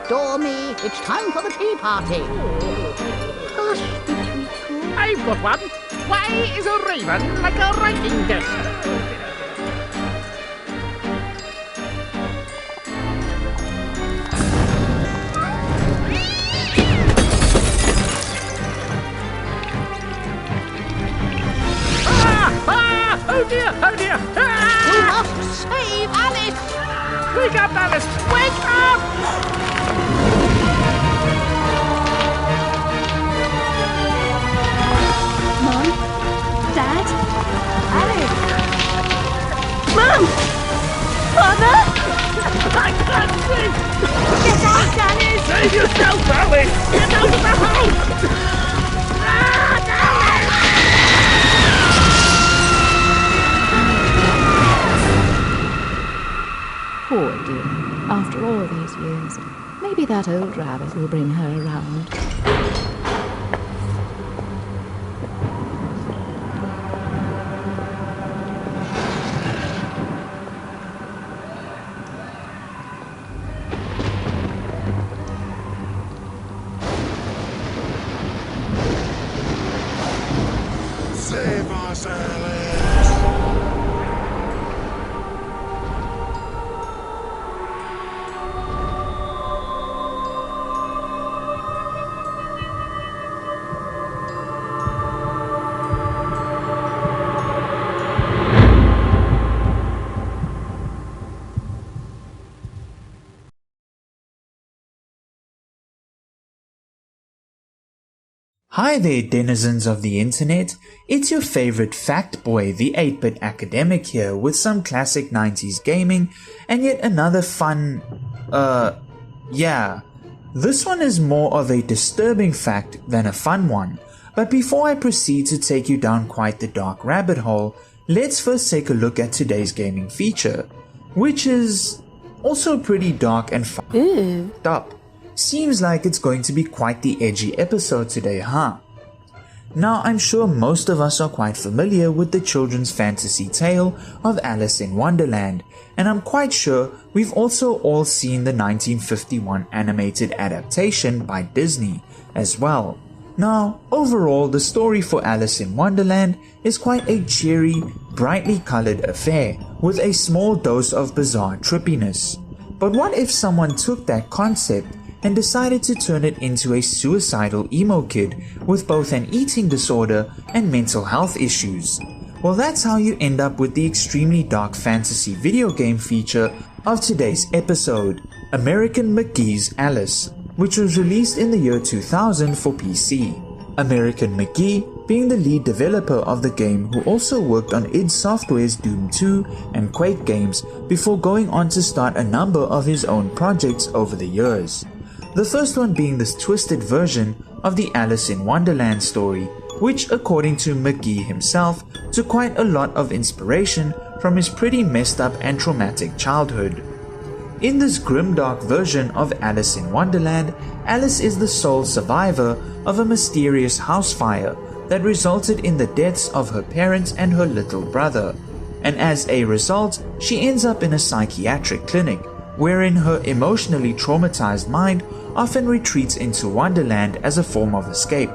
adore me. It's time for the tea party. Hush, the treacle. I've got one. Why is a raven like a writing desk? Oh dear, oh dear! We must save Alice! Wake up, Alice! Wake up! Mom? Dad? Alice? Mom! Father? I can't see! Get out, Alice! Save yourself, Alice! Get out of the house! Poor dear. After all these years, maybe that old rabbit will bring her around. Save us, Alice! Hi there, denizens of the internet. It's your favorite fact boy, the 8-bit academic here, with some classic 90s gaming and yet another fun, yeah. This one is more of a disturbing fact than a fun one, but before I proceed to take you down quite the dark rabbit hole, let's first take a look at today's gaming feature, which is also pretty dark and fucked up. Seems like it's going to be quite the edgy episode today, huh? Now, I'm sure most of us are quite familiar with the children's fantasy tale of Alice in Wonderland, and I'm quite sure we've also all seen the 1951 animated adaptation by Disney as well. Now, overall, the story for Alice in Wonderland is quite a cheery, brightly colored affair with a small dose of bizarre trippiness. But what if someone took that concept and decided to turn it into a suicidal emo kid with both an eating disorder and mental health issues? Well, that's how you end up with the extremely dark fantasy video game feature of today's episode, American McGee's Alice, which was released in the year 2000 for PC. American McGee being the lead developer of the game, who also worked on id Software's Doom 2 and Quake games before going on to start a number of his own projects over the years. The first one being this twisted version of the Alice in Wonderland story, which according to McGee himself took quite a lot of inspiration from his pretty messed up and traumatic childhood. In this grimdark version of Alice in Wonderland, Alice is the sole survivor of a mysterious house fire that resulted in the deaths of her parents and her little brother, and as a result, she ends up in a psychiatric clinic, wherein her emotionally traumatized mind often retreats into Wonderland as a form of escape.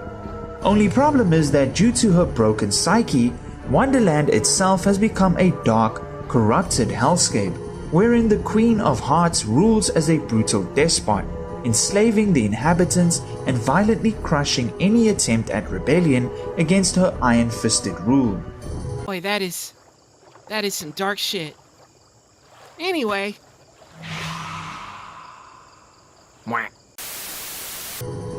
Only problem is that due to her broken psyche, Wonderland itself has become a dark, corrupted hellscape, wherein the Queen of Hearts rules as a brutal despot, enslaving the inhabitants and violently crushing any attempt at rebellion against her iron-fisted rule. Boy, that is some dark shit. Anyway. Mwah.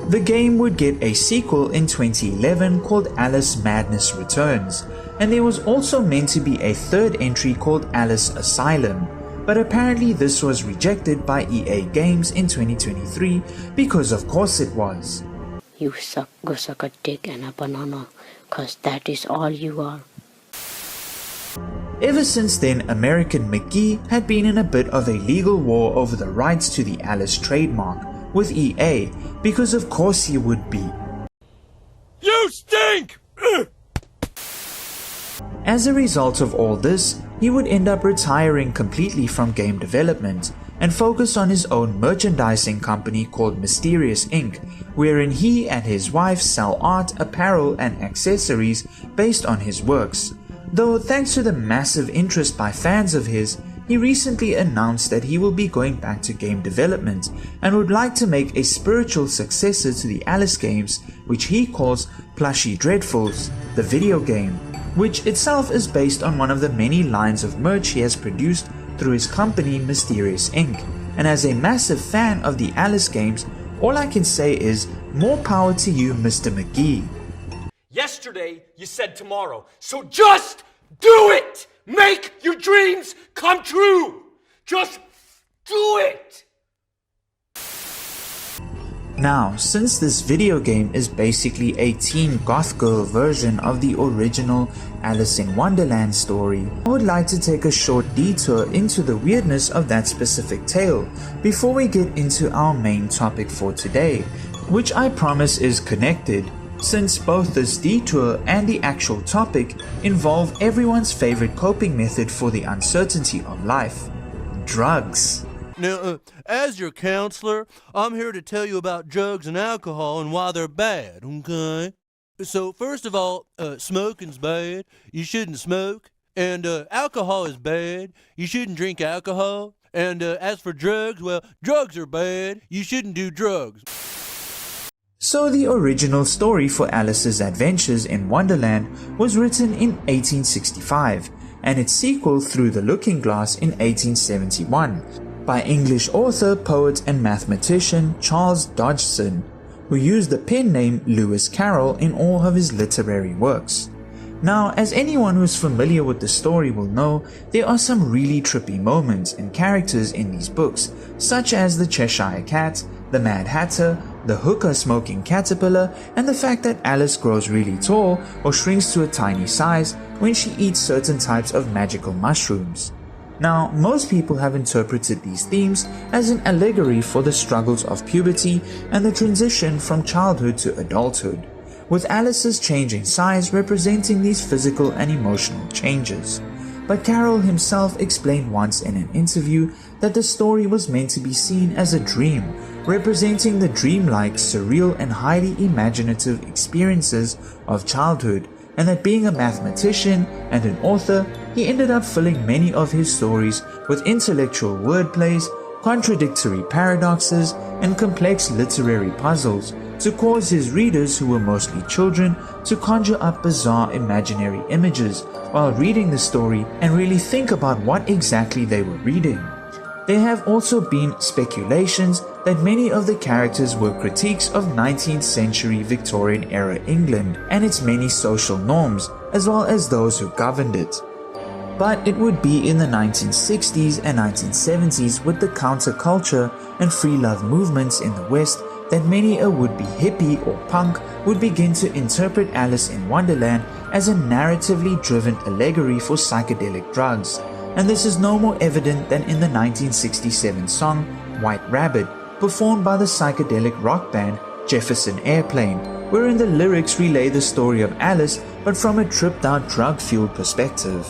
The game would get a sequel in 2011 called Alice Madness Returns, and there was also meant to be a third entry called Alice Asylum, but apparently this was rejected by EA Games in 2023 because of course it was. You go suck a dick and a banana, cause that is all you are. Ever since then, American McGee had been in a bit of a legal war over the rights to the Alice trademark with EA, because of course he would be. You stink! As a result of all this, he would end up retiring completely from game development, and focus on his own merchandising company called Mysterious Inc., wherein he and his wife sell art, apparel, and accessories based on his works. Though thanks to the massive interest by fans of his, he recently announced that he will be going back to game development and would like to make a spiritual successor to the Alice games, which he calls Plushy Dreadfuls, the video game, which itself is based on one of the many lines of merch he has produced through his company Mysterious Inc. And as a massive fan of the Alice games, all I can say is more power to you, Mr. McGee. Yesterday, you said tomorrow, so just do it! Make your dreams come true! Just do it! Now, since this video game is basically a teen goth girl version of the original Alice in Wonderland story, I would like to take a short detour into the weirdness of that specific tale before we get into our main topic for today, which I promise is connected, since both this detour and the actual topic involve everyone's favorite coping method for the uncertainty of life: drugs. Now, as your counselor, I'm here to tell you about drugs and alcohol and why they're bad, okay? So, first of all, smoking's bad. You shouldn't smoke. And alcohol is bad. You shouldn't drink alcohol. And as for drugs, well, drugs are bad. You shouldn't do drugs. So the original story for Alice's adventures in Wonderland was written in 1865, and its sequel Through the Looking Glass in 1871 by English author, poet and mathematician Charles Dodgson, who used the pen name Lewis Carroll in all of his literary works. Now, as anyone who's familiar with the story will know, there are some really trippy moments and characters in these books, such as the Cheshire Cat, the Mad Hatter, the hookah-smoking caterpillar, and the fact that Alice grows really tall or shrinks to a tiny size when she eats certain types of magical mushrooms. Now, most people have interpreted these themes as an allegory for the struggles of puberty and the transition from childhood to adulthood, with Alice's change in size representing these physical and emotional changes. But Carroll himself explained once in an interview that the story was meant to be seen as a dream, representing the dreamlike, surreal and highly imaginative experiences of childhood, and that being a mathematician and an author, he ended up filling many of his stories with intellectual wordplays, contradictory paradoxes, and complex literary puzzles to cause his readers, who were mostly children, to conjure up bizarre imaginary images while reading the story and really think about what exactly they were reading. There have also been speculations that many of the characters were critiques of 19th century Victorian era England and its many social norms, as well as those who governed it. But it would be in the 1960s and 1970s with the counterculture and free love movements in the West that many a would-be hippie or punk would begin to interpret Alice in Wonderland as a narratively driven allegory for psychedelic drugs, and this is no more evident than in the 1967 song White Rabbit, performed by the psychedelic rock band Jefferson Airplane, wherein the lyrics relay the story of Alice but from a tripped-out drug-fueled perspective.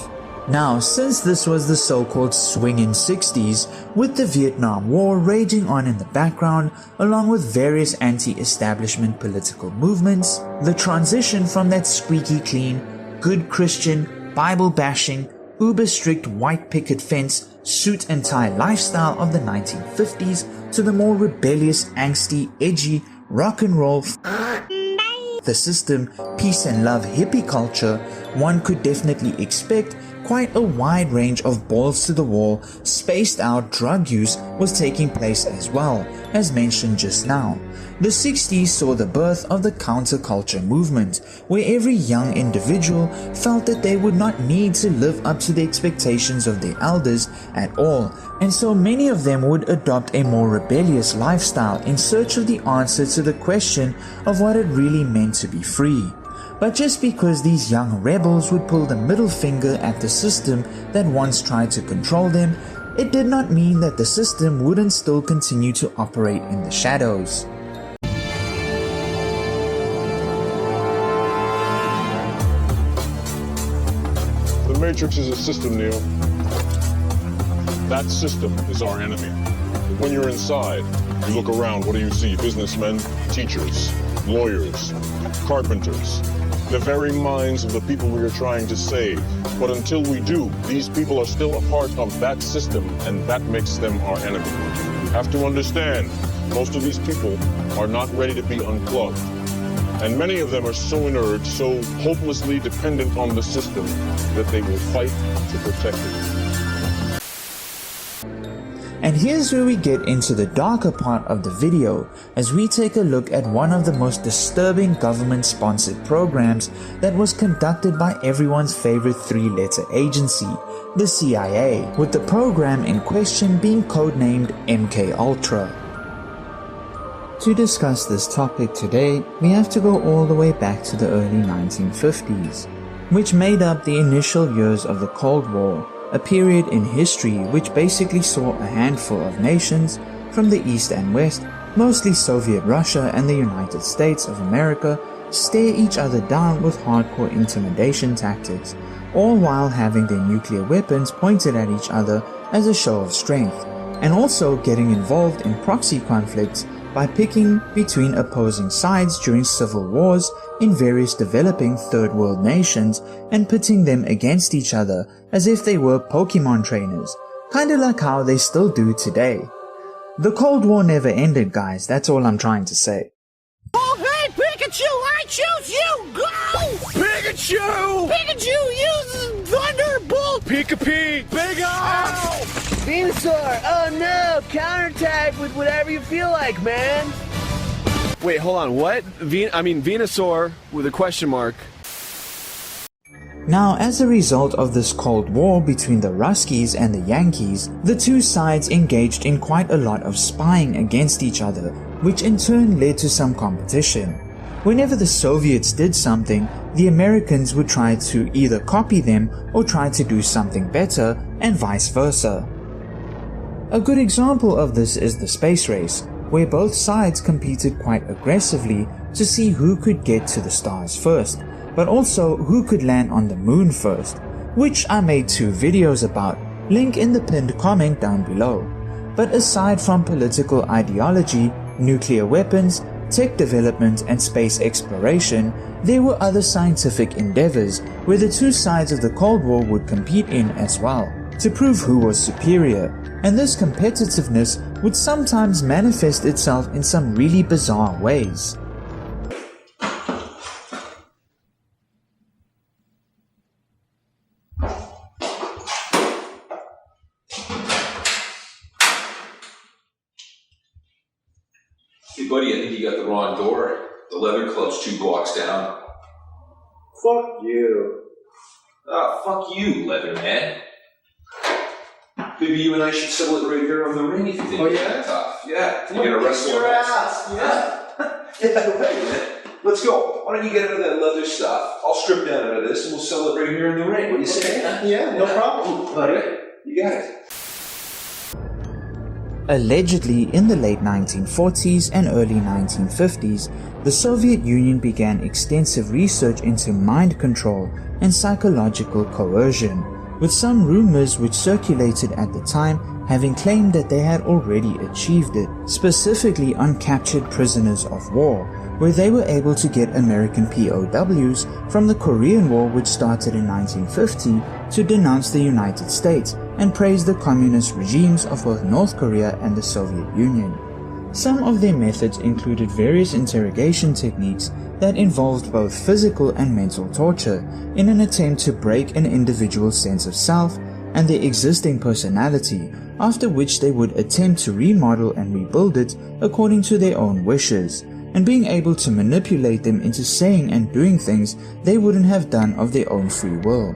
Now, since this was the so-called swingin' 60s, with the Vietnam War raging on in the background, along with various anti-establishment political movements, the transition from that squeaky clean, good Christian, Bible-bashing, uber-strict white picket fence, suit and tie lifestyle of the 1950s to the more rebellious, angsty, edgy, rock and roll the system, peace and love hippie culture, one could definitely expect quite a wide range of balls to the wall, spaced out drug use was taking place as well, as mentioned just now. The 60s saw the birth of the counterculture movement, where every young individual felt that they would not need to live up to the expectations of their elders at all, and so many of them would adopt a more rebellious lifestyle in search of the answer to the question of what it really meant to be free. But just because these young rebels would pull the middle finger at the system that once tried to control them, it did not mean that the system wouldn't still continue to operate in the shadows. The Matrix is a system, Neo. That system is our enemy. When you're inside, you look around, what do you see? Businessmen, teachers, lawyers, carpenters, the very minds of the people we are trying to save. But until we do, these people are still a part of that system, and that makes them our enemy. You have to understand, most of these people are not ready to be unplugged. And many of them are so inert, so hopelessly dependent on the system, that they will fight to protect it. And here's where we get into the darker part of the video, as we take a look at one of the most disturbing government-sponsored programs that was conducted by everyone's favorite three-letter agency, the CIA, with the program in question being codenamed MKUltra. To discuss this topic today, we have to go all the way back to the early 1950s, which made up the initial years of the Cold War, a period in history which basically saw a handful of nations from the East and West, mostly Soviet Russia and the United States of America, stare each other down with hardcore intimidation tactics, all while having their nuclear weapons pointed at each other as a show of strength, and also getting involved in proxy conflicts by picking between opposing sides during civil wars in various developing third world nations and pitting them against each other as if they were Pokemon trainers, kinda like how they still do today. The Cold War never ended, guys, that's all I'm trying to say. Oh, hey, Pikachu, I choose you! Go! Pikachu! Pikachu uses Thunderbolt! Pika-Pee! Big O! Venusaur! Oh no! Counterattack with whatever you feel like, man! Wait, hold on, what? Venusaur with a question mark. Now, as a result of this Cold War between the Ruskies and the Yankees, the two sides engaged in quite a lot of spying against each other, which in turn led to some competition. Whenever the Soviets did something, the Americans would try to either copy them or try to do something better, and vice versa. A good example of this is the space race, where both sides competed quite aggressively to see who could get to the stars first, but also who could land on the moon first, which I made 2 videos about, link in the pinned comment down below. But aside from political ideology, nuclear weapons, tech development and space exploration, there were other scientific endeavors where the two sides of the Cold War would compete in as well, to prove who was superior, and this competitiveness would sometimes manifest itself in some really bizarre ways. Hey buddy, I think you got the wrong door. The leather club's 2 blocks down. Fuck you. Fuck you, Leatherman. Maybe you and I should settle it right here on the ring if you think it's that tough. Yeah, you're gonna wrestle your ass. Yeah, right. Let's go. Why don't you get out of that leather stuff? I'll strip down out of this and we'll settle it right here in the ring. What do you say? Yeah, no problem, buddy. You got it. Allegedly, in the late 1940s and early 1950s, the Soviet Union began extensive research into mind control and psychological coercion, with some rumors which circulated at the time having claimed that they had already achieved it, specifically on captured prisoners of war, where they were able to get American POWs from the Korean War, which started in 1950, to denounce the United States and praise the communist regimes of both North Korea and the Soviet Union. Some of their methods included various interrogation techniques that involved both physical and mental torture in an attempt to break an individual's sense of self and their existing personality, after which they would attempt to remodel and rebuild it according to their own wishes, and being able to manipulate them into saying and doing things they wouldn't have done of their own free will.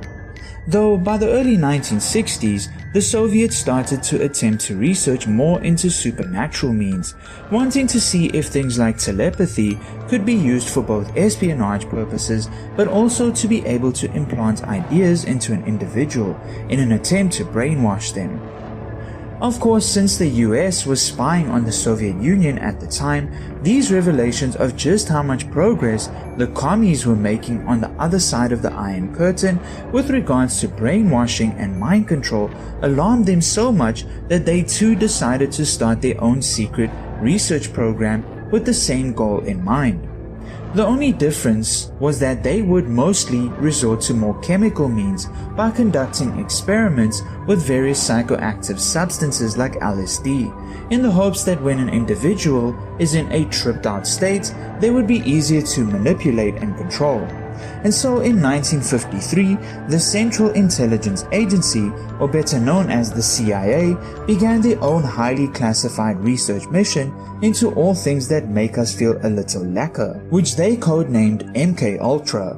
Though by the early 1960s, the Soviets started to attempt to research more into supernatural means, wanting to see if things like telepathy could be used for both espionage purposes, but also to be able to implant ideas into an individual in an attempt to brainwash them. Of course, since the US was spying on the Soviet Union at the time, these revelations of just how much progress the commies were making on the other side of the Iron Curtain with regards to brainwashing and mind control alarmed them so much that they too decided to start their own secret research program with the same goal in mind. The only difference was that they would mostly resort to more chemical means by conducting experiments with various psychoactive substances like LSD, in the hopes that when an individual is in a tripped out state, they would be easier to manipulate and control. And so in 1953, the Central Intelligence Agency, or better known as the CIA, began their own highly classified research mission into all things that make us feel a little lacquer, which they codenamed MKUltra.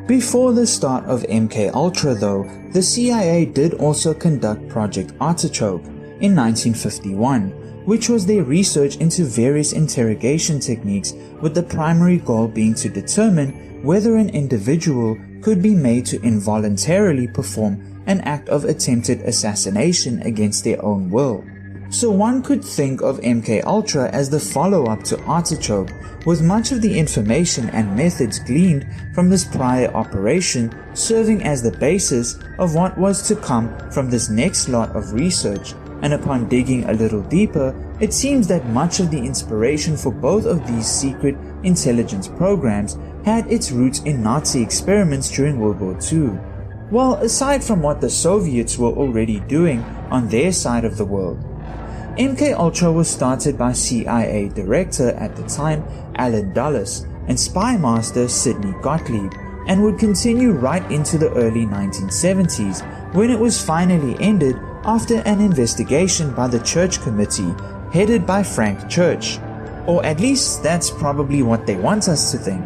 Before the start of MKUltra though, the CIA did also conduct Project Artichoke in 1951, which was their research into various interrogation techniques with the primary goal being to determine whether an individual could be made to involuntarily perform an act of attempted assassination against their own will. So one could think of MKUltra as the follow-up to Artichoke, with much of the information and methods gleaned from this prior operation serving as the basis of what was to come from this next lot of research. And upon digging a little deeper, it seems that much of the inspiration for both of these secret intelligence programs had its roots in Nazi experiments during World War II. Well, aside from what the Soviets were already doing on their side of the world. MKUltra was started by CIA director at the time Allen Dulles and spy master Sidney Gottlieb, and would continue right into the early 1970s when it was finally ended after an investigation by the Church Committee headed by Frank Church. Or at least that's probably what they want us to think.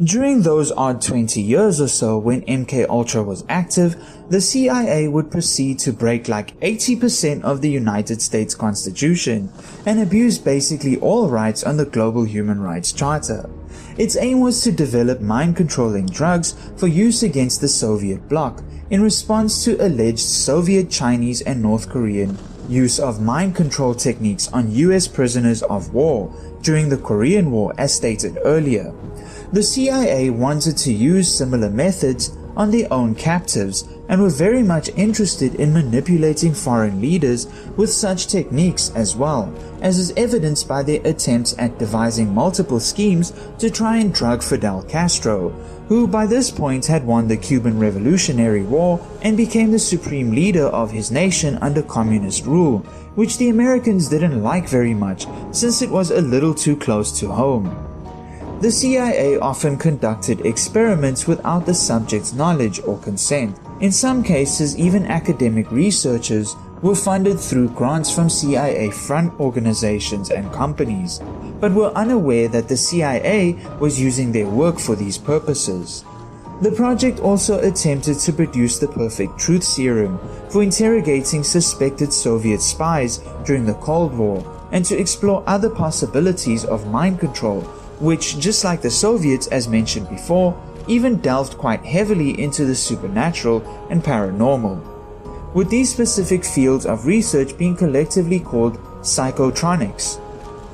During those odd 20 years or so when MKUltra was active, the CIA would proceed to break like 80% of the United States Constitution and abuse basically all rights on the Global Human Rights Charter. Its aim was to develop mind-controlling drugs for use against the Soviet bloc in response to alleged Soviet, Chinese and North Korean use of mind control techniques on US prisoners of war during the Korean War as stated earlier. The CIA wanted to use similar methods on their own captives and were very much interested in manipulating foreign leaders with such techniques as well, as is evidenced by their attempts at devising multiple schemes to try and drug Fidel Castro, who by this point had won the Cuban Revolutionary War and became the supreme leader of his nation under communist rule, which the Americans didn't like very much since it was a little too close to home. The CIA often conducted experiments without the subject's knowledge or consent. In some cases, even academic researchers were funded through grants from CIA front organizations and companies, but were unaware that the CIA was using their work for these purposes. The project also attempted to produce the perfect truth serum for interrogating suspected Soviet spies during the Cold War and to explore other possibilities of mind control, which, just like the Soviets as mentioned before, even delved quite heavily into the supernatural and paranormal, with these specific fields of research being collectively called psychotronics.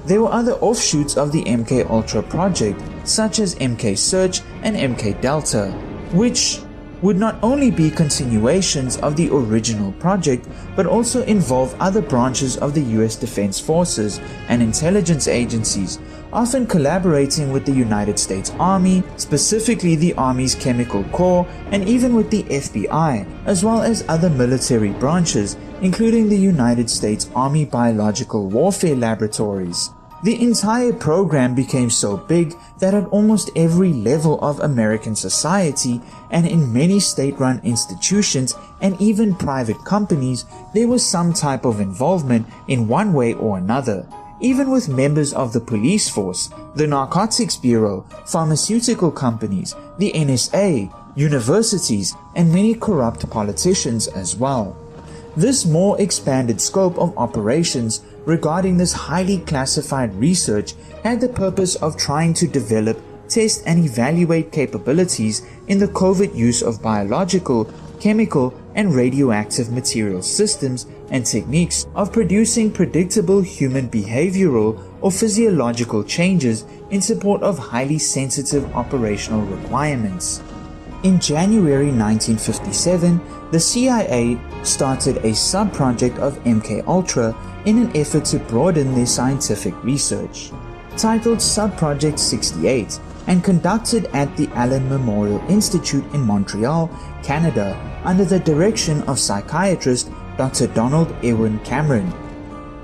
There were other offshoots of the MKUltra project, such as MK Search and MK Delta, which would not only be continuations of the original project, but also involve other branches of the US Defense Forces and intelligence agencies, often collaborating with the United States Army, specifically the Army's Chemical Corps, and even with the FBI, as well as other military branches, including the United States Army Biological Warfare Laboratories. The entire program became so big that at almost every level of American society and in many state-run institutions and even private companies, there was some type of involvement in one way or another. Even with members of the police force, the Narcotics Bureau, pharmaceutical companies, the NSA, universities, and many corrupt politicians as well. This more expanded scope of operations regarding this highly classified research had the purpose of trying to develop, test and evaluate capabilities in the covert use of biological, chemical and radioactive material systems and techniques of producing predictable human behavioral or physiological changes in support of highly sensitive operational requirements. In January 1957, the CIA started a sub-project of MKUltra in an effort to broaden their scientific research. Titled Sub-Project 68 and conducted at the Allen Memorial Institute in Montreal, Canada, under the direction of psychiatrist Dr. Donald Ewen Cameron,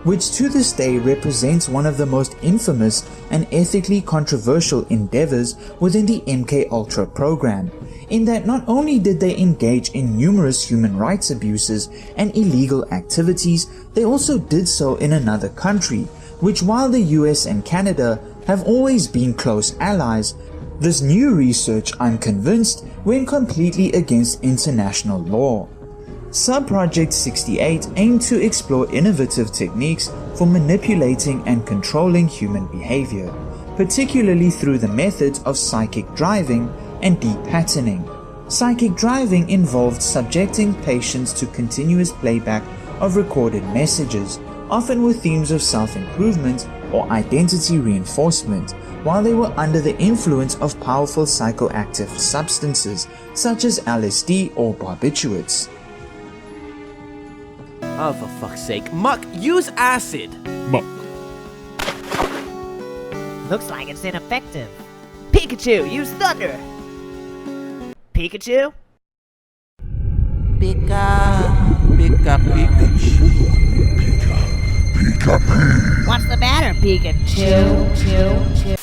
which to this day represents one of the most infamous and ethically controversial endeavors within the MKUltra program, in that not only did they engage in numerous human rights abuses and illegal activities, they also did so in another country, which while the US and Canada have always been close allies, this new research, I'm convinced, went completely against international law. Sub-Project 68 aimed to explore innovative techniques for manipulating and controlling human behavior, particularly through the methods of psychic driving and deep patterning. Psychic driving involved subjecting patients to continuous playback of recorded messages, often with themes of self-improvement or identity reinforcement, while they were under the influence of powerful psychoactive substances such as LSD or barbiturates. Oh, for fuck's sake. Muck, use acid! Muck. Looks like it's ineffective. Pikachu, use thunder! Pikachu? What's the matter, Pikachu?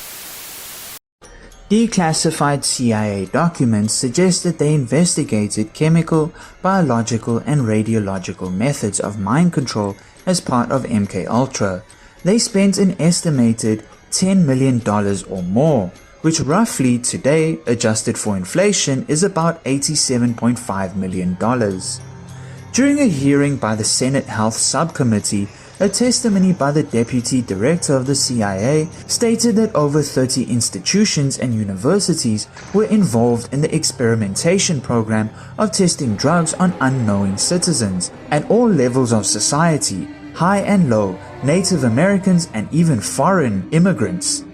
Declassified CIA documents suggest that they investigated chemical, biological and radiological methods of mind control as part of MKUltra. They spent an estimated $10 million or more, which roughly today, adjusted for inflation, is about $87.5 million. During a hearing by the Senate Health Subcommittee, a testimony by the Deputy Director of the CIA stated that over 30 institutions and universities were involved in the experimentation program of testing drugs on unknowing citizens at all levels of society, high and low, Native Americans and even foreign immigrants.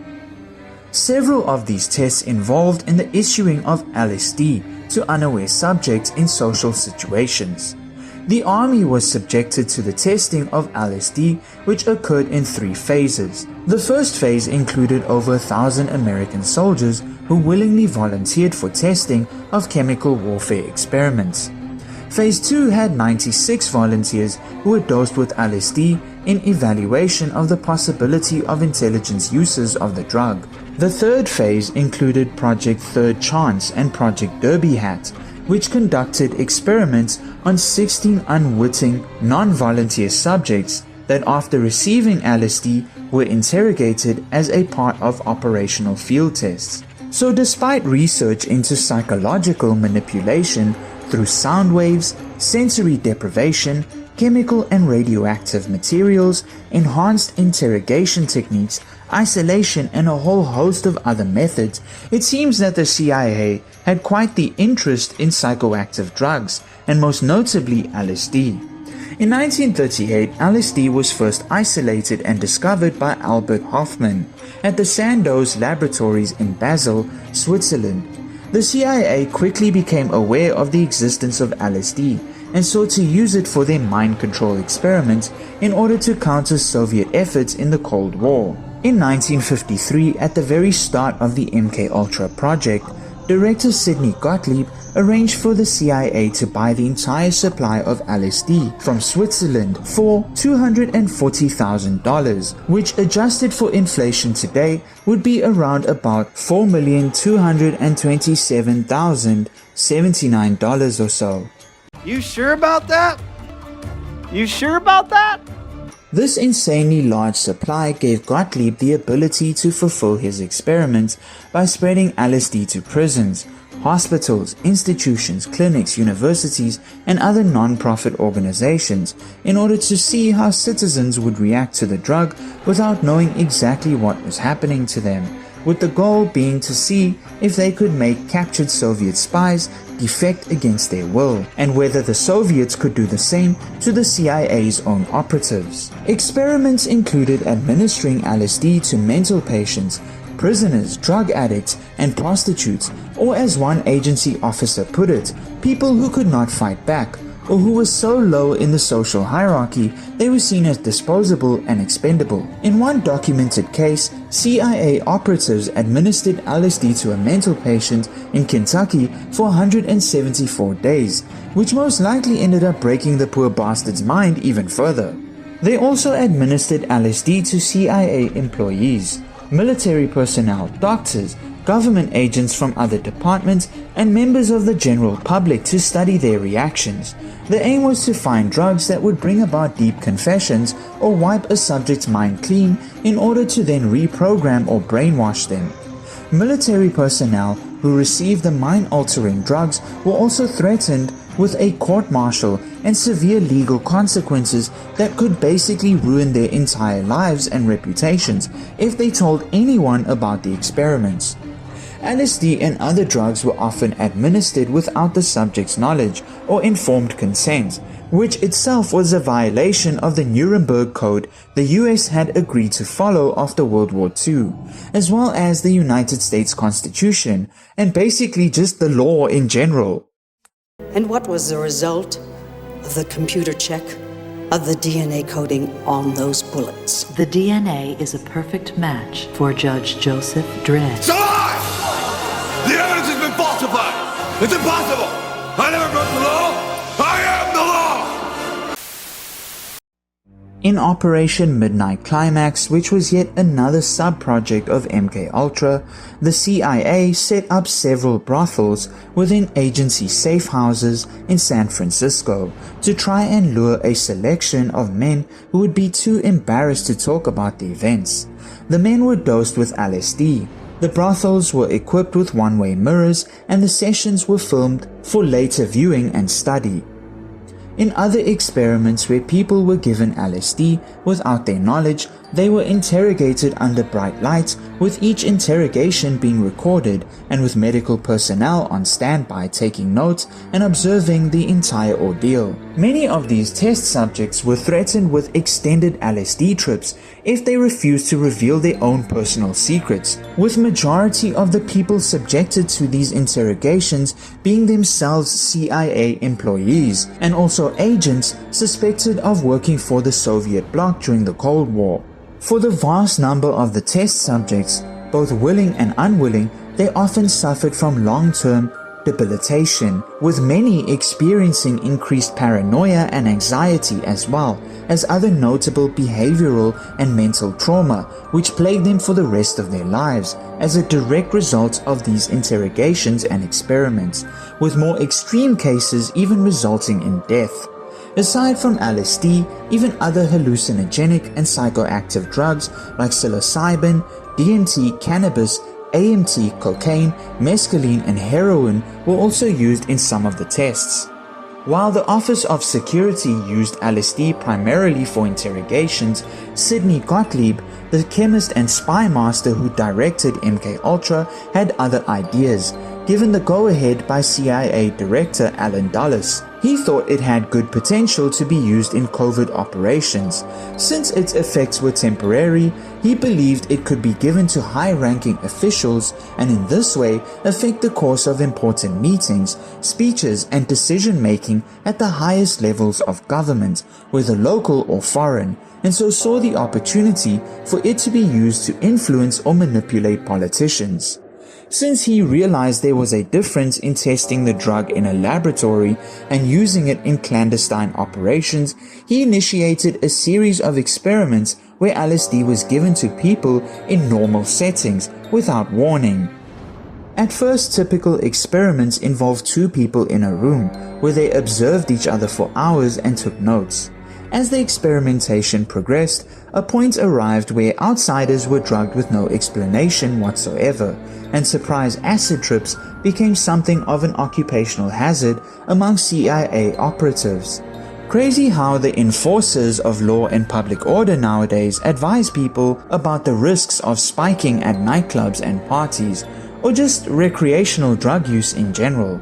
Several of these tests involved in the issuing of LSD to unaware subjects in social situations. The army was subjected to the testing of LSD, which occurred in 3 phases. The first phase included over 1,000 American soldiers who willingly volunteered for testing of chemical warfare experiments. Phase 2 had 96 volunteers who were dosed with LSD in evaluation of the possibility of intelligence uses of the drug. The third phase included Project Third Chance and Project Derby Hat, which conducted experiments on 16 unwitting, non-volunteer subjects that after receiving LSD were interrogated as a part of operational field tests. So despite research into psychological manipulation through sound waves, sensory deprivation, chemical and radioactive materials, enhanced interrogation techniques, isolation and a whole host of other methods, it seems that the CIA had quite the interest in psychoactive drugs, and most notably LSD. In 1938, LSD was first isolated and discovered by Albert Hofmann at the Sandoz laboratories in Basel, Switzerland. The CIA quickly became aware of the existence of LSD and sought to use it for their mind control experiments in order to counter Soviet efforts in the Cold War. In 1953, at the very start of the MKUltra project, Director Sidney Gottlieb arranged for the CIA to buy the entire supply of LSD from Switzerland for $240,000, which adjusted for inflation today would be around about $4,227,079 or so. You sure about that? You sure about that? This insanely large supply gave Gottlieb the ability to fulfill his experiments by spreading LSD to prisons, hospitals, institutions, clinics, universities, and other non-profit organizations in order to see how citizens would react to the drug without knowing exactly what was happening to them, with the goal being to see if they could make captured Soviet spies defect against their will, and whether the Soviets could do the same to the CIA's own operatives. Experiments included administering LSD to mental patients, prisoners, drug addicts, and prostitutes, or as one agency officer put it, people who could not fight back, or who were so low in the social hierarchy they were seen as disposable and expendable. In one documented case, CIA operatives administered LSD to a mental patient in Kentucky for 174 days, which most likely ended up breaking the poor bastard's mind even further. They also administered LSD to CIA employees, military personnel, doctors, government agents from other departments, and members of the general public to study their reactions. The aim was to find drugs that would bring about deep confessions or wipe a subject's mind clean in order to then reprogram or brainwash them. Military personnel who received the mind-altering drugs were also threatened with a court-martial and severe legal consequences that could basically ruin their entire lives and reputations if they told anyone about the experiments. LSD and other drugs were often administered without the subject's knowledge or informed consent, which itself was a violation of the Nuremberg Code the US had agreed to follow after World War II, as well as the United States Constitution, and basically just the law in general. And what was the result of the computer check of the DNA coding on those bullets? The DNA is a perfect match for Judge Joseph Dredd. It's a lie! The evidence has been falsified! It's impossible! I never broke the law! I am the law! In Operation Midnight Climax, which was yet another sub-project of MKUltra, the CIA set up several brothels within agency safe houses in San Francisco to try and lure a selection of men who would be too embarrassed to talk about the events. The men were dosed with LSD. The brothels were equipped with one-way mirrors, and the sessions were filmed for later viewing and study. In other experiments where people were given LSD without their knowledge, they were interrogated under bright lights, with each interrogation being recorded and with medical personnel on standby taking notes and observing the entire ordeal. Many of these test subjects were threatened with extended LSD trips if they refused to reveal their own personal secrets, with majority of the people subjected to these interrogations being themselves CIA employees and also agents suspected of working for the Soviet bloc during the Cold War. For the vast number of the test subjects, both willing and unwilling, they often suffered from long-term debilitation, with many experiencing increased paranoia and anxiety as well as other notable behavioral and mental trauma which plagued them for the rest of their lives as a direct result of these interrogations and experiments, with more extreme cases even resulting in death. Aside from LSD, even other hallucinogenic and psychoactive drugs like psilocybin, DMT, cannabis, AMT, cocaine, mescaline, and heroin were also used in some of the tests. While the Office of Security used LSD primarily for interrogations, Sidney Gottlieb, the chemist and spy master who directed MKUltra, had other ideas, given the go-ahead by CIA Director Allen Dulles. He thought it had good potential to be used in covert operations. Since its effects were temporary, he believed it could be given to high-ranking officials and in this way affect the course of important meetings, speeches, and decision-making at the highest levels of government, whether local or foreign, and so saw the opportunity for it to be used to influence or manipulate politicians. Since he realized there was a difference in testing the drug in a laboratory and using it in clandestine operations, he initiated a series of experiments where LSD was given to people in normal settings without warning. At first, typical experiments involved two people in a room where they observed each other for hours and took notes. As the experimentation progressed, a point arrived where outsiders were drugged with no explanation whatsoever, and surprise acid trips became something of an occupational hazard among CIA operatives. Crazy how the enforcers of law and public order nowadays advise people about the risks of spiking at nightclubs and parties, or just recreational drug use in general.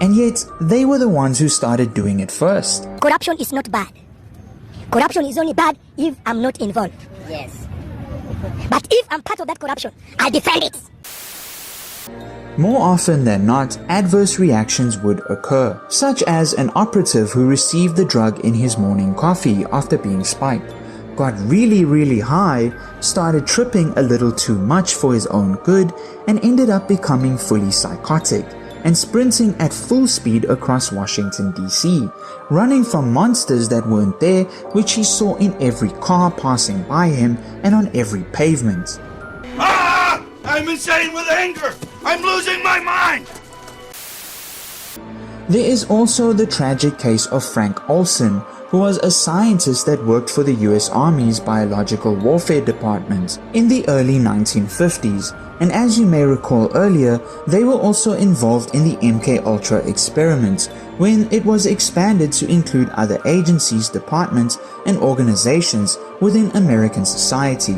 And yet, they were the ones who started doing it first. Corruption is not bad. Corruption is only bad if I'm not involved. Yes. But if I'm part of that corruption, I defend it. More often than not, adverse reactions would occur, such as an operative who received the drug in his morning coffee after being spiked, got really high, started tripping a little too much for his own good, and ended up becoming fully psychotic, and sprinting at full speed across Washington, D.C., running from monsters that weren't there, which he saw in every car passing by him and on every pavement. Ah! I'm insane with anger! I'm losing my mind! There is also the tragic case of Frank Olson, who was a scientist that worked for the US Army's Biological Warfare Department in the early 1950s, and as you may recall earlier, they were also involved in the MKUltra experiments when it was expanded to include other agencies, departments, and organizations within American society.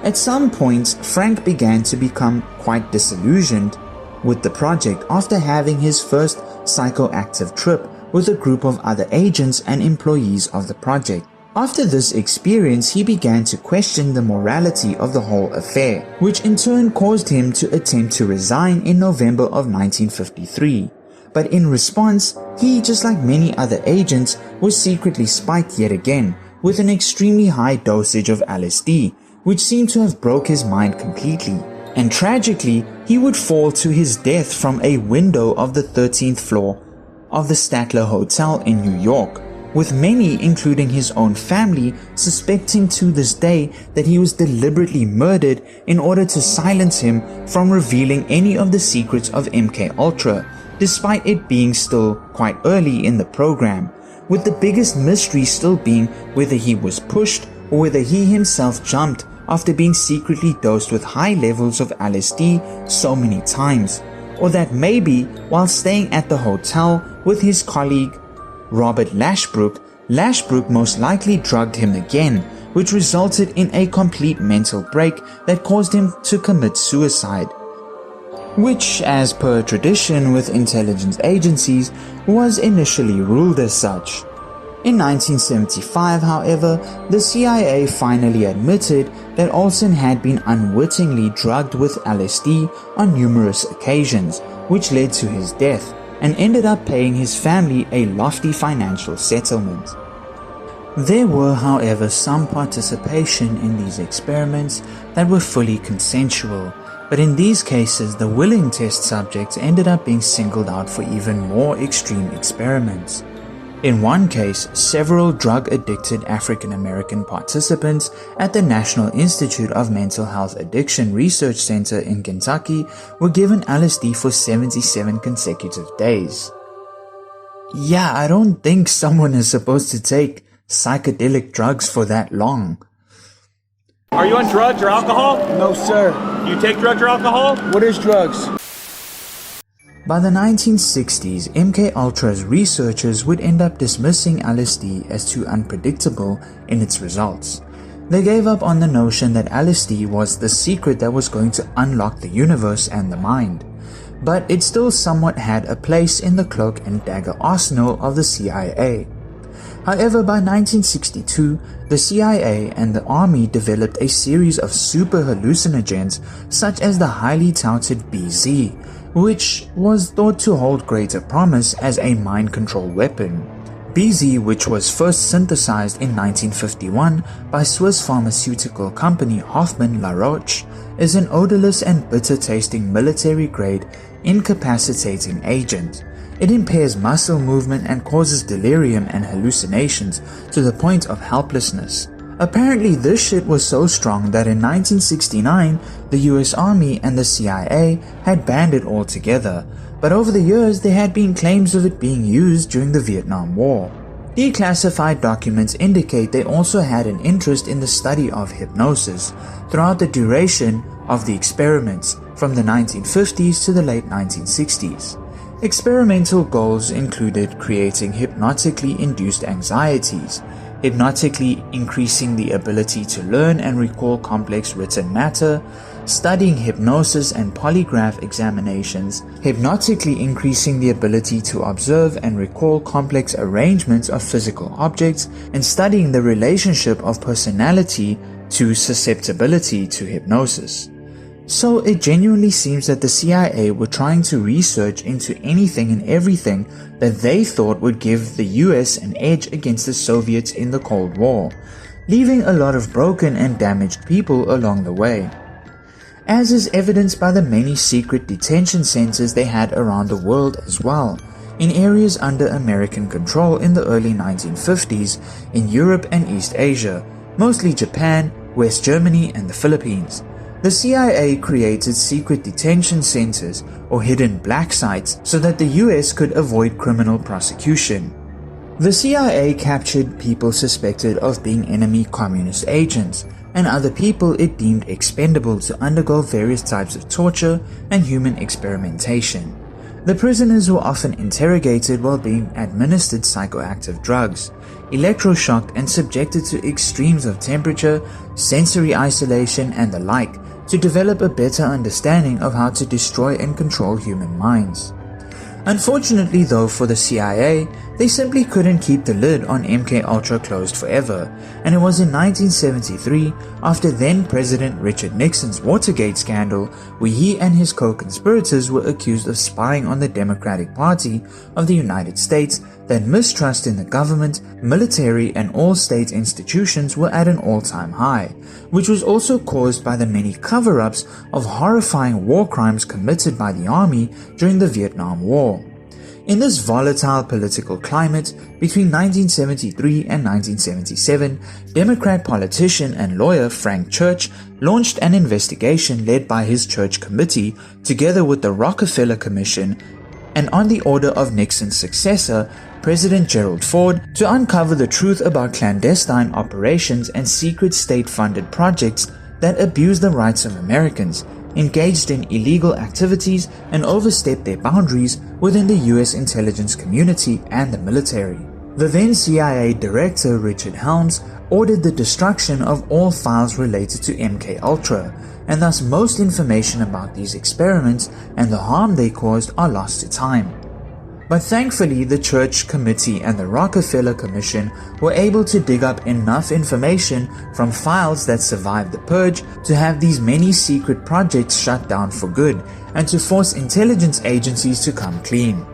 At some point, Frank began to become quite disillusioned with the project after having his first psychoactive trip with a group of other agents and employees of the project. After this experience, he began to question the morality of the whole affair, which in turn caused him to attempt to resign in November of 1953. But in response, he, just like many other agents, was secretly spiked yet again with an extremely high dosage of LSD, which seemed to have broke his mind completely. And tragically, he would fall to his death from a window of the 13th floor of the Statler Hotel in New York, with many, including his own family, suspecting to this day that he was deliberately murdered in order to silence him from revealing any of the secrets of MKUltra, despite it being still quite early in the program, with the biggest mystery still being whether he was pushed or whether he himself jumped after being secretly dosed with high levels of LSD so many times, or that maybe while staying at the hotel with his colleague Robert Lashbrook, Lashbrook most likely drugged him again, which resulted in a complete mental break that caused him to commit suicide, which, as per tradition with intelligence agencies, was initially ruled as such. In 1975, however, the CIA finally admitted that Olson had been unwittingly drugged with LSD on numerous occasions, which led to his death, and ended up paying his family a lofty financial settlement. There were, however, some participation in these experiments that were fully consensual, but in these cases the willing test subjects ended up being singled out for even more extreme experiments. In one case, several drug-addicted African-American participants at the National Institute of Mental Health Addiction Research Center in Kentucky were given LSD for 77 consecutive days. Yeah, I don't think someone is supposed to take psychedelic drugs for that long. Are you on drugs or alcohol? No, sir. Do you take drugs or alcohol? What is drugs? By the 1960s, MKUltra's researchers would end up dismissing LSD as too unpredictable in its results. They gave up on the notion that LSD was the secret that was going to unlock the universe and the mind, but it still somewhat had a place in the cloak and dagger arsenal of the CIA. However, by 1962, the CIA and the Army developed a series of super hallucinogens such as the highly touted BZ, which was thought to hold greater promise as a mind control weapon. BZ, which was first synthesized in 1951 by Swiss pharmaceutical company Hoffmann La Roche, is an odorless and bitter-tasting military-grade incapacitating agent. It impairs muscle movement and causes delirium and hallucinations to the point of helplessness. Apparently this shit was so strong that in 1969, the US Army and the CIA had banned it altogether, but over the years there had been claims of it being used during the Vietnam War. Declassified documents indicate they also had an interest in the study of hypnosis throughout the duration of the experiments from the 1950s to the late 1960s. Experimental goals included creating hypnotically induced anxieties, hypnotically increasing the ability to learn and recall complex written matter, studying hypnosis and polygraph examinations, hypnotically increasing the ability to observe and recall complex arrangements of physical objects, and studying the relationship of personality to susceptibility to hypnosis. So it genuinely seems that the CIA were trying to research into anything and everything that they thought would give the US an edge against the Soviets in the Cold War, leaving a lot of broken and damaged people along the way. As is evidenced by the many secret detention centers they had around the world as well, in areas under American control in the early 1950s in Europe and East Asia, mostly Japan, West Germany and the Philippines. The CIA created secret detention centers or hidden black sites so that the US could avoid criminal prosecution. The CIA captured people suspected of being enemy communist agents and other people it deemed expendable to undergo various types of torture and human experimentation. The prisoners were often interrogated while being administered psychoactive drugs, electroshocked and subjected to extremes of temperature, sensory isolation and the like, to develop a better understanding of how to destroy and control human minds. Unfortunately though for the CIA, they simply couldn't keep the lid on MKUltra closed forever, and it was in 1973, after then President Richard Nixon's Watergate scandal, where he and his co-conspirators were accused of spying on the Democratic Party of the United States, that mistrust in the government, military and all state institutions were at an all-time high, which was also caused by the many cover-ups of horrifying war crimes committed by the army during the Vietnam War. In this volatile political climate, between 1973 and 1977, Democrat politician and lawyer Frank Church launched an investigation led by his Church Committee together with the Rockefeller Commission and on the order of Nixon's successor, President Gerald Ford, to uncover the truth about clandestine operations and secret state-funded projects that abused the rights of Americans, engaged in illegal activities and overstepped their boundaries within the US intelligence community and the military. The then CIA Director Richard Helms ordered the destruction of all files related to MKUltra, and thus most information about these experiments and the harm they caused are lost to time. But thankfully the Church Committee and the Rockefeller Commission were able to dig up enough information from files that survived the purge to have these many secret projects shut down for good and to force intelligence agencies to come clean.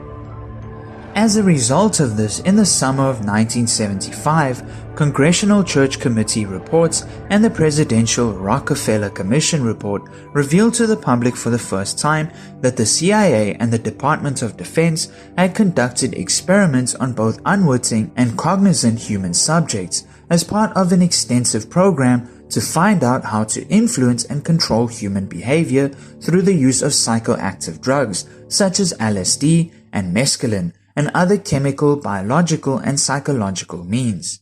As a result of this, in the summer of 1975, Congressional Church Committee reports and the Presidential Rockefeller Commission report revealed to the public for the first time that the CIA and the Department of Defense had conducted experiments on both unwitting and cognizant human subjects as part of an extensive program to find out how to influence and control human behavior through the use of psychoactive drugs such as LSD and mescaline, and other chemical, biological, and psychological means.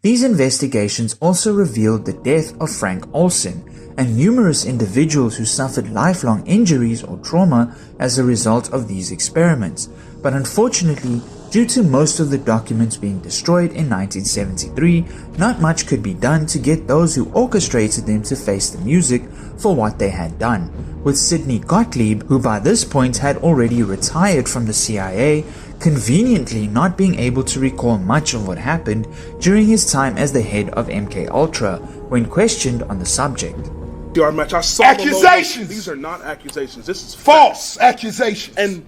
These investigations also revealed the death of Frank Olson and numerous individuals who suffered lifelong injuries or trauma as a result of these experiments, but unfortunately, due to most of the documents being destroyed in 1973, not much could be done to get those who orchestrated them to face the music for what they had done, with Sidney Gottlieb, who by this point had already retired from the CIA, conveniently not being able to recall much of what happened during his time as the head of MKUltra when questioned on the subject. Accusations! These are not accusations. This is false accusations. And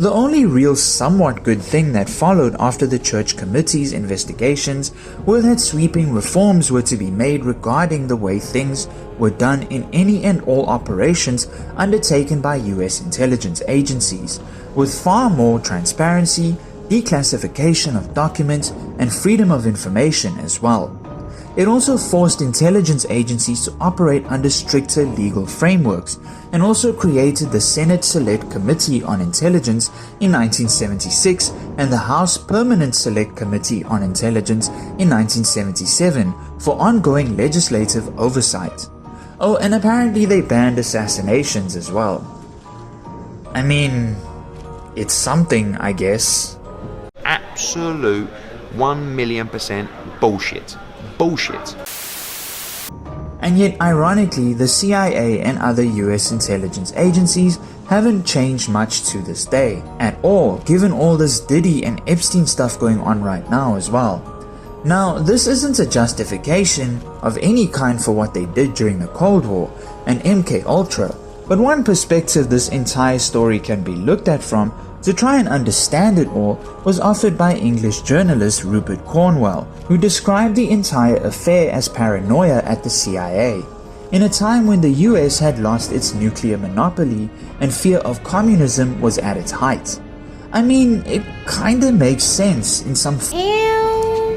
the only real somewhat good thing that followed after the Church Committee's investigations were that sweeping reforms were to be made regarding the way things were done in any and all operations undertaken by US intelligence agencies, with far more transparency, declassification of documents, and freedom of information as well. it also forced intelligence agencies to operate under stricter legal frameworks, and also created the Senate Select Committee on Intelligence in 1976 and the House Permanent Select Committee on Intelligence in 1977 for ongoing legislative oversight. Oh, and apparently they banned assassinations as well. I mean, it's something, I guess. Absolute 1,000,000% bullshit. Bullshit. And yet, ironically, the CIA and other US intelligence agencies haven't changed much to this day at all, given all this Diddy and Epstein stuff going on right now as well. Now, this isn't a justification of any kind for what they did during the Cold War and MKUltra, but one perspective this entire story can be looked at from to try and understand it all was offered by English journalist Rupert Cornwell, who described the entire affair as paranoia at the CIA. In a time when the US had lost its nuclear monopoly and fear of communism was at its height. I mean, it kinda makes sense in some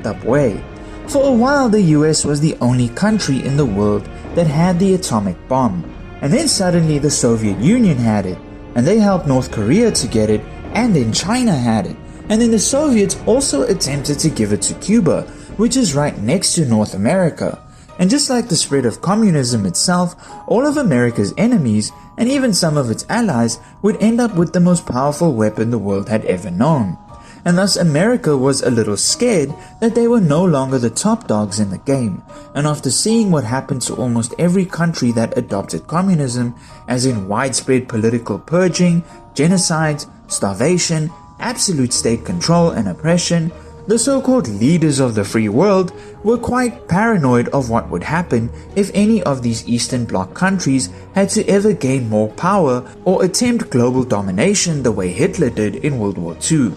up way. For a while the US was the only country in the world that had the atomic bomb, and then suddenly the Soviet Union had it, and they helped North Korea to get it, and then China had it, and then the Soviets also attempted to give it to Cuba, which is right next to North America. And just like the spread of communism itself, all of America's enemies, and even some of its allies, would end up with the most powerful weapon the world had ever known. And thus America was a little scared that they were no longer the top dogs in the game, and after seeing what happened to almost every country that adopted communism, as in widespread political purging, genocides, starvation, absolute state control and oppression, the so-called leaders of the free world were quite paranoid of what would happen if any of these Eastern Bloc countries had to ever gain more power or attempt global domination the way Hitler did in World War II.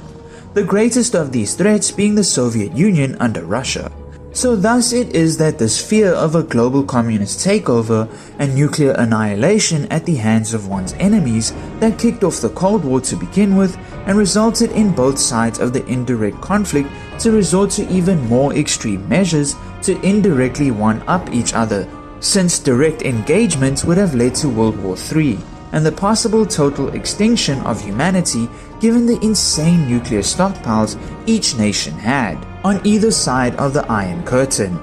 The greatest of these threats being the Soviet Union under Russia. So thus it is that this fear of a global communist takeover and nuclear annihilation at the hands of one's enemies that kicked off the Cold War to begin with and resulted in both sides of the indirect conflict to resort to even more extreme measures to indirectly one-up each other, since direct engagement would have led to World War III and the possible total extinction of humanity given the insane nuclear stockpiles each nation had on either side of the Iron Curtain.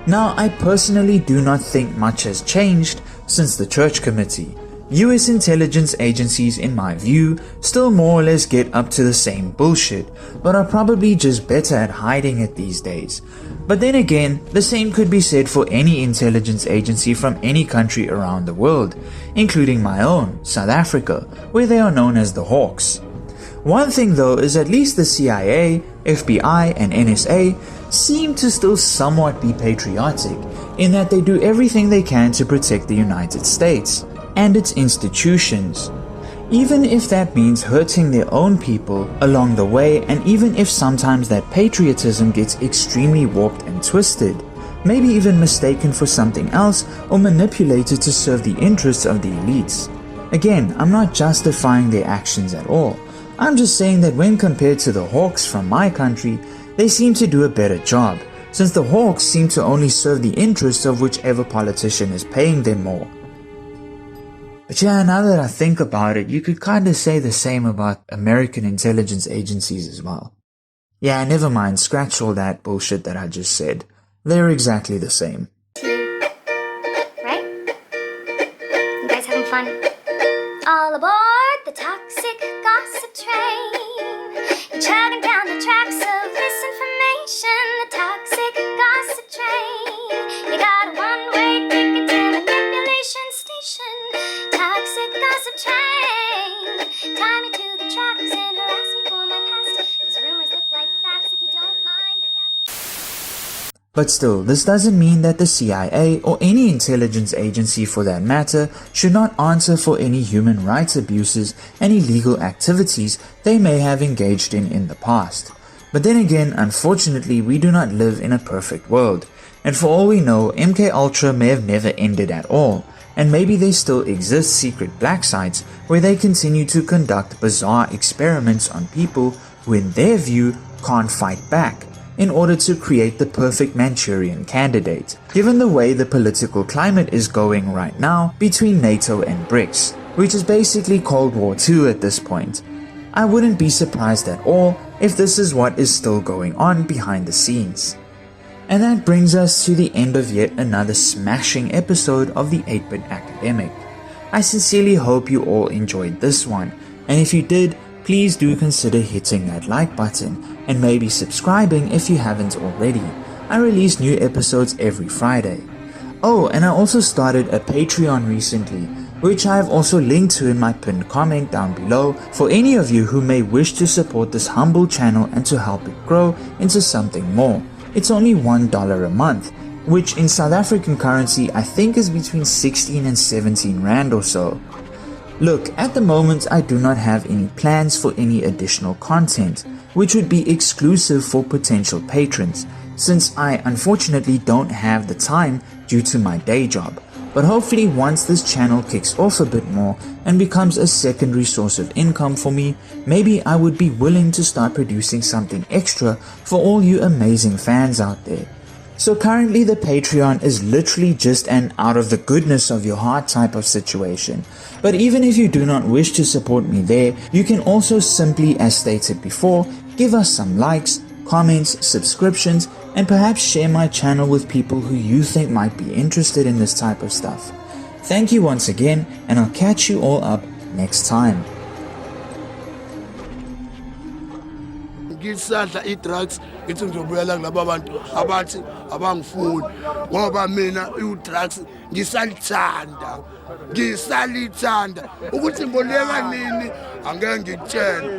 Now, I personally do not think much has changed since the Church Committee. US intelligence agencies, in my view, still more or less get up to the same bullshit, but are probably just better at hiding it these days. But then again, the same could be said for any intelligence agency from any country around the world, including my own, South Africa, where they are known as the Hawks. One thing though is at least the CIA, FBI and NSA seem to still somewhat be patriotic in that they do everything they can to protect the United States and its institutions, even if that means hurting their own people along the way, and even if sometimes that patriotism gets extremely warped and twisted, maybe even mistaken for something else or manipulated to serve the interests of the elites. Again, I'm not justifying their actions at all. I'm just saying that when compared to the Hawks from my country, they seem to do a better job, since the Hawks seem to only serve the interests of whichever politician is paying them more. But yeah, now that I think about it, you could kinda say the same about American intelligence agencies as well. Yeah, never mind, scratch all that bullshit that I just said. They're exactly the same. Right? You guys having fun? All aboard the toxic gossip train. You're chugging down the tracks of misinformation. The toxic gossip train. You got a one-way ticket to manipulation station. Toxic gossip train. Tie me to the tracks and harass me for my past. These rumors look like facts if you don't mind the gap. But still, this doesn't mean that the CIA or any intelligence agency for that matter should not answer for any human rights abuses and illegal activities they may have engaged in the past. But then again, unfortunately, we do not live in a perfect world, and for all we know, MKUltra may have never ended at all, and maybe there still exist secret black sites where they continue to conduct bizarre experiments on people who in their view can't fight back, in order to create the perfect Manchurian candidate, given the way the political climate is going right now between NATO and BRICS, which is basically Cold War II at this point. I wouldn't be surprised at all if this is what is still going on behind the scenes. And that brings us to the end of yet another smashing episode of the 8-Bit Academic. I sincerely hope you all enjoyed this one, and if you did, please do consider hitting that like button and maybe subscribing if you haven't already. I release new episodes every Friday. Oh, and I also started a Patreon recently, which I have also linked to in my pinned comment down below for any of you who may wish to support this humble channel and to help it grow into something more. It's only $1 a month, which in South African currency I think is between 16 and 17 rand or so. Look, at the moment I do not have any plans for any additional content, which would be exclusive for potential patrons, since I unfortunately don't have the time due to my day job. But hopefully once this channel kicks off a bit more and becomes a secondary source of income for me, maybe I would be willing to start producing something extra for all you amazing fans out there. So currently the Patreon is literally just an out of the goodness of your heart type of situation. But even if you do not wish to support me there, you can also simply, as stated before, give us some likes, comments, subscriptions, and perhaps share my channel with people who you think might be interested in this type of stuff. Thank you once again, and I'll catch you all up next time. Ngisadla i-drugs ngithi ngizobuyela kulabo bantu abathi abangifuni ngoba mina i-drugs ngisalithanda ukuthi ngoleka nini angeke ngitshele.